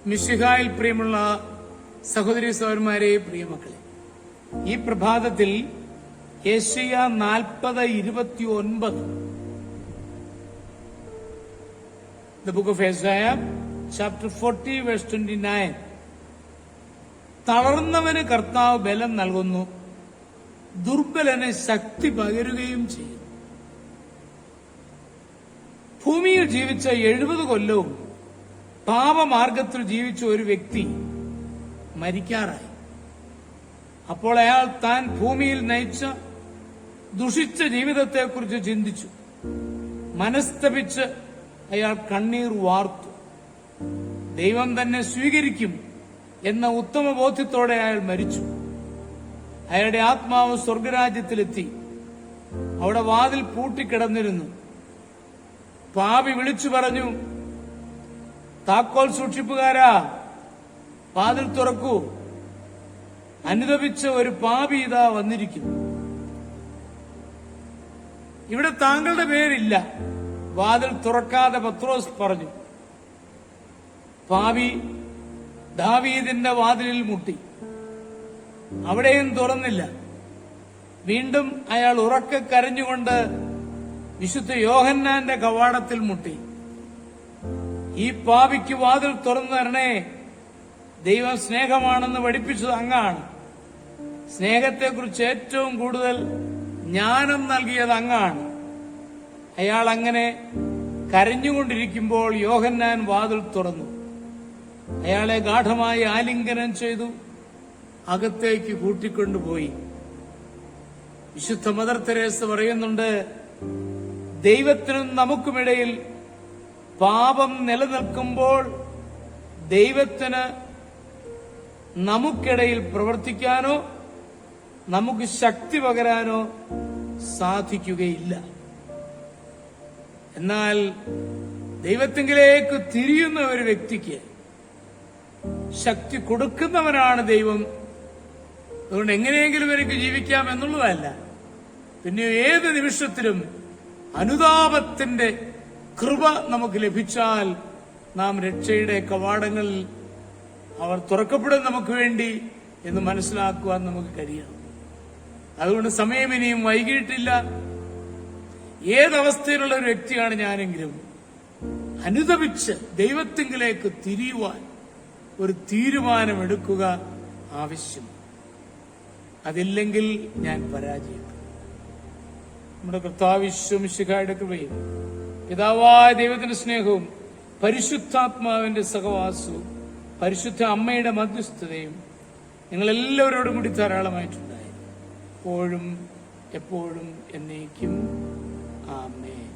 മിശിഹായിൽ പ്രിയമുള്ള സഹോദരി സഹോദരന്മാരെ, പ്രിയമക്കളെ, ഈ പ്രഭാതത്തിൽ യെശയ്യാ 40:29, The book of Isaiah, chapter 40, verse 29. തളർന്നവന് കർത്താവ് ബലം നൽകുന്നു, ദുർബലന് ശക്തി പകരുകയും ചെയ്യും. ഭൂമിയിൽ ജീവിച്ച 70 കൊല്ലവും പാപമാർഗത്തിൽ ജീവിച്ച ഒരു വ്യക്തി മരിക്കാറായി. അപ്പോൾ അയാൾ താൻ ഭൂമിയിൽ നയിച്ച ദുഷിച്ച ജീവിതത്തെക്കുറിച്ച് ചിന്തിച്ചു. മനസ്തപിച്ച് അയാൾ കണ്ണീർ വാർത്തു. ദൈവം തന്നെ സ്വീകരിക്കും എന്ന ഉത്തമ ബോധ്യത്തോടെ അയാൾ മരിച്ചു. അയാളുടെ ആത്മാവ് സ്വർഗരാജ്യത്തിലെത്തി. അവിടെ വാതിൽ പൂട്ടിക്കിടന്നിരുന്നു. പാപി വിളിച്ചു പറഞ്ഞു, താക്കോൽ സൂക്ഷിപ്പുകാരാ, വാതിൽ തുറക്കൂ, അനുതപിച്ച ഒരു പാപി ഇതാ വന്നിരിക്കുന്നു. ഇവിടെ താങ്കളുടെ പേരില്ല. വാതിൽ തുറക്കാതെ പത്രോസ് പറഞ്ഞു. പാപി ദാവീദിന്റെ വാതിലിൽ മുട്ടി. അവിടെയും തുറന്നില്ല. വീണ്ടും അയാൾ ഉറക്കെ കരഞ്ഞുകൊണ്ട് വിശുദ്ധ യോഹന്നാന്റെ കവാടത്തിൽ മുട്ടി. ഈ പാപിക്ക് വാതിൽ തുറന്നു തരണേ, ദൈവം സ്നേഹമാണെന്ന് പഠിപ്പിച്ചത് അങ്ങാണ്. സ്നേഹത്തെക്കുറിച്ച് ഏറ്റവും കൂടുതൽ ജ്ഞാനം നൽകിയത് അങ്ങാണ്. അയാൾ അങ്ങനെ കരഞ്ഞുകൊണ്ടിരിക്കുമ്പോൾ യോഹന്നാൻ വാതിൽ തുറന്നു. അയാളെ ഗാഠമായി ആലിംഗനം ചെയ്തു അകത്തേക്ക് കൂട്ടിക്കൊണ്ടുപോയി. വിശുദ്ധ മദർ തെരേസ പറയുന്നുണ്ട്, ദൈവത്തിനും നമുക്കുമിടയിൽ പാപം നിലനിൽക്കുമ്പോൾ ദൈവത്തിന് നമുക്കിടയിൽ പ്രവർത്തിക്കാനോ നമുക്ക് ശക്തി പകരാനോ സാധിക്കുകയില്ല. എന്നാൽ ദൈവത്തിങ്കിലേക്ക് തിരിയുന്ന ഒരു വ്യക്തിക്ക് ശക്തി കൊടുക്കുന്നവനാണ് ദൈവം. അതുകൊണ്ട് എങ്ങനെയെങ്കിലും എനിക്ക് ജീവിക്കാം എന്നുള്ളതല്ല, പിന്നെ ഏത് നിമിഷത്തിലും അനുതാപത്തിന്റെ കൃപ നമുക്ക് ലഭിച്ചാൽ നാം രക്ഷയുടെ കവാടങ്ങളിൽ അവർ തുറക്കപ്പെടും നമുക്ക് വേണ്ടി എന്ന് മനസ്സിലാക്കുവാൻ നമുക്ക് കഴിയണം. അതുകൊണ്ട് സമയം ഇനിയും വൈകിട്ടില്ല. ഏതവസ്ഥയിലുള്ള ഒരു വ്യക്തിയാണ് ഞാനെങ്കിലും അനുതപിച്ച് ദൈവത്തിങ്കിലേക്ക് തിരിയുവാൻ ഒരു തീരുമാനമെടുക്കുക ആവശ്യം. അതില്ലെങ്കിൽ ഞാൻ പരാജയപ്പെടും. നമ്മുടെ കർത്താവ് മിശിഹായുടെ കൃപയും പിതാവായ ദൈവത്തിന്റെ സ്നേഹവും പരിശുദ്ധാത്മാവിന്റെ സഹവാസവും പരിശുദ്ധ അമ്മയുടെ മധ്യസ്ഥതയും നിങ്ങളെല്ലാവരോടും കൂടി ധാരാളമായിട്ടുണ്ടായിരുന്നു, എപ്പോഴും എപ്പോഴും എന്നേക്കും. ആമേൻ.